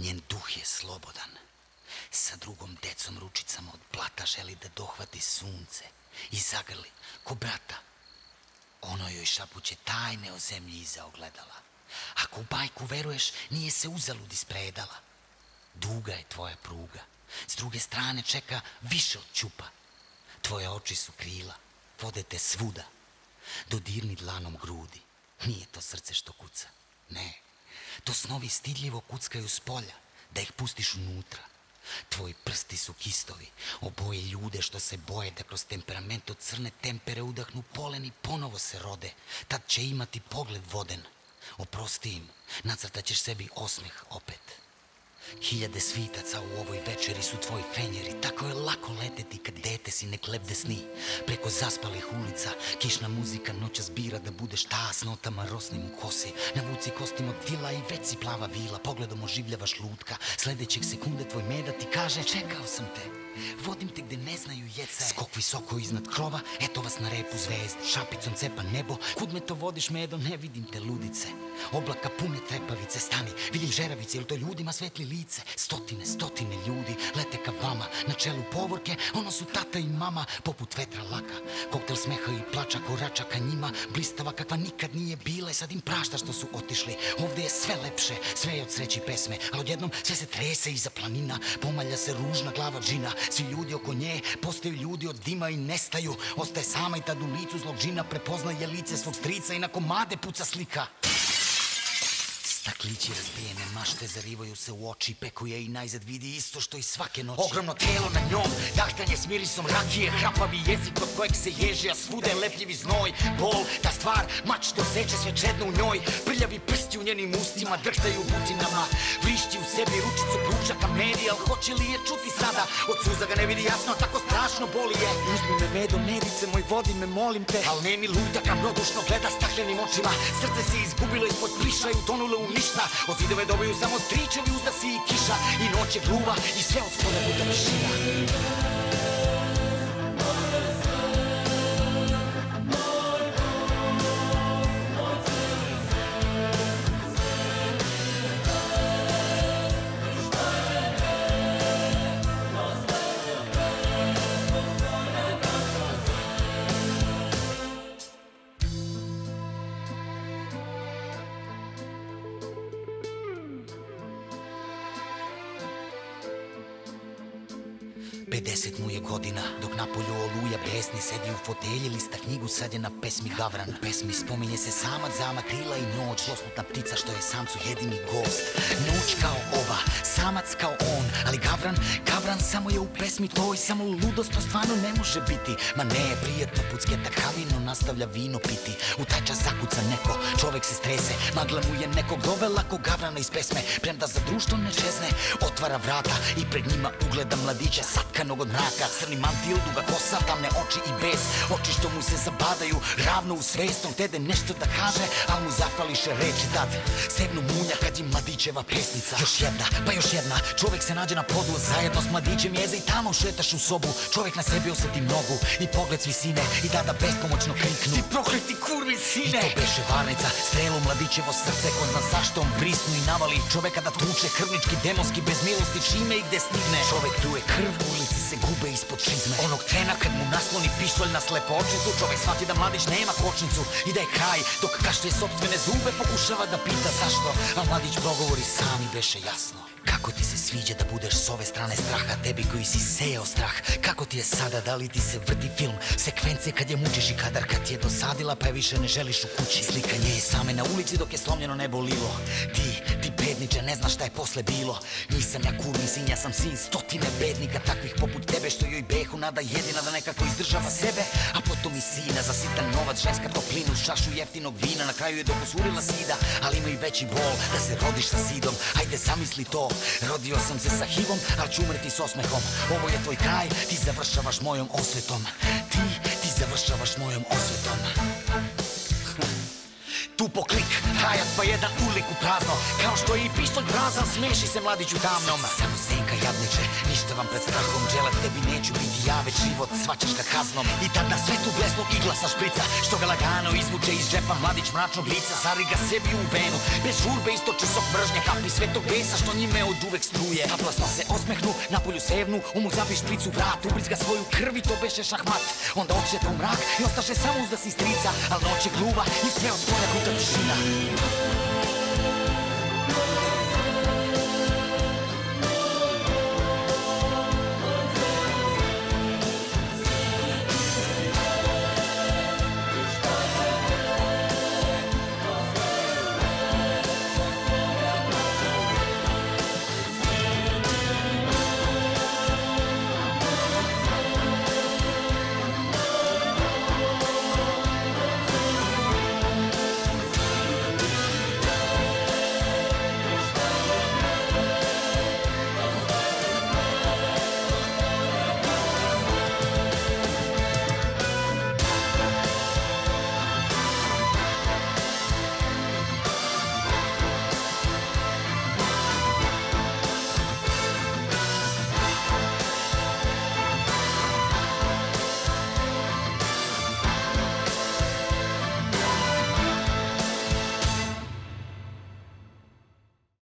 Njen duh je slobodan. Sa drugom decom ručicama od blata želi da dohvati sunce i zagrli ko brata. Ono joj šapuće tajne o zemlji iza ogledala. Ako u bajku veruješ, nije se uzalud ispredala. Duga je tvoja pruga, s druge strane čeka više od ćupa. Tvoje oči su krila, vode te svuda. Dodirni dlanom grudi, nije to srce što kuca. Ne, to snovi stidljivo kuckaju s polja, da ih pustiš unutra. Tvoji prsti su kistovi, oboje ljude što se boje da kroz temperament od crne tempere udahnu polen i ponovo se rode. Tad će imati pogled voden. Oprosti im, nacrtaćeš sebi osmeh opet. Hiljade svitaca u ovoj večeri su tvoji fenjeri. Tako je lako leteti kad dete si nek lebde sni. Preko zaspalih ulica kišna muzika noćas bira da budeš ta s notama rosnim u kosi. Navuci kostim od tila i već si plava vila. Pogledom oživljavaš lutka. Sledećeg sekunde tvoj meda ti kaže čekao sam te. Vodim te gde ne znaju jeca. Skok visoko iznad krova, eto vas na repu zvezdi. Šapicom cepa nebo, kud me to vodiš medo, ne vidim te ludice. Oblaka pune trepavice, stani, vidim žeravice, ili to ljudima svetli lice. Stotine ljudi lete ka vama, na čelu povorke, ono su tata i mama, poput vetra laka. Koktel smeha i plača korača ka njima, blistava kakva nikad nije bila i sad im prašta što su otišli. Ovde je sve lepše, sve je od sreći pesme, ali odjednom sve se trese iza planina, pomalja se ružna glava džina. Svi ljudi oko nje postaju ljudi od dima i nestaju. Ostaje sama i tad u licu zlog džina prepoznaje lice svog strica i na komade puca slika. Staklići razbijene mašte zarivaju se u oči, pekuje i najzad vidi isto što i svake noći. Ogromno telo na njom, dahtanje s mirisom rakije, hrapavi jezik od kojeg se ježi, a svuda je lepljivi znoj, bol, ta stvar, mač doseče sve čedno u njoj, prljavi prsti u njenim ustima, drhtaju u butinama, vrišći u sebi ručicu pruža ka meri, al hoće li je čuti sada? Od suza ga ne vidi jasno, tako strašno boli je. Uzmi me medo, medice moj, vodi me, molim te. Al nemi luta kam rodušno gleda staklenim očima, srce se izgubilo ispod priša i utonulo u ništa. Od zidove dobiju samo stričevi, uzdasi i kiša, i noć je gruva i sve od spoda buda tišina. Pedeset mu je godina, dok napolju oluja besni, sedi u fotelji, lista knjigu, sad je na pesmi Gavran. U pesmi spominje se samac, zama, krila i noć, zloslutna ptica što je samcu jedini gost. Noć kao ova, samac kao on, ali Gavran samo je u pesmi toj, samo ludost to stvarno ne može biti. Ma ne, prijetno pucketa kavino, nastavlja vino piti. U taj čas zakuca neko, čovek se strese, magla mu je nekog dovela ko Gavrana iz pesme, premda za društvo ne čezne, otvara vrata i pred njima ugleda mladića satkanog od mraka, crni mantil, duga kosa, tamne oči i bes, oči što mu se zabadaju ravno u svestom, tede nešto da kaže, al mu zafališe reči tad, sevnu munja kad je mladićeva pesnica. Još jedna, čovek se nađe na podu, zajedno s mladićem jeze i tamo šetaš u sobu, čovek na sebi oseti mnogu i pogled s visine i tada bespomoćno kriknu: ti prokleti kurvi sine! I to beše varnica, strelu mladićevo srce, ko zna zašto on brisnu i navali čoveka da tuče krvnički, demonski, bez milosti, čime i gde stigne. Čovek truje krv, ulici se gube ispod čizme. Onog trena kad mu nasloni pištolj na slepočnicu, čovek shvati da mladić nema kočnicu i da je kraj, dok kašlje sopstvene zube pokušava da pita zašto, a mladić progovori sam i beše jasno: kako ti se sviđa da budeš s ove strane straha, tebi koji si sejao strah? Kako ti je sada, da li ti se vrti film, sekvence kad je mučiš i kadar kad ti je dosadila pa je više ne želiš u kući? Slika nje je same na ulici dok je slomljeno nebo lilo. Ti bedniče, ne znaš šta je posle bilo. Nisam ja kurni sin, ja sam sin stotine bednika takvih poput tebe što joj behu nada jedina da nekako izdržava sebe, a potom i sina za sitan novac, ženska toplinu, šašu jeftinog vina, na kraju je dok usurila sida, ali ima i veći bol da se rodiš sa sidom. Ajde zamisli to, rodio sam se sa HIV-om, ali ću umreti s osmehom. Ovo je tvoj kraj, ti završavaš mojom osvetom. Ti završavaš mojom osvetom. tupo klik, tajac pa jedan ulik u prazno. Kao što je i pištolj prazan, smeši se mladić u tamnom. Samo senka jadniče, ništa vam pred strahom dželat, tebi neću biti ja, već život svačaš ga kaznom. I tad na svetu blesnu igla sa šprica, što ga lagano izvuče iz džepa mladić mračnog lica. Zari ga sebi u venu, bez žurbe istoče sok mržnje, kapi svetog besa što njime od uvek struje. Naplasno se osmehnu, napolju sevnu, umu zabi špricu vrat, ubrizga svoju krv i to beše šahmat. Onda okšeta u mrak i ostaše samo uzda si strica, al noć je gluva i sve od spolja kuta tišina.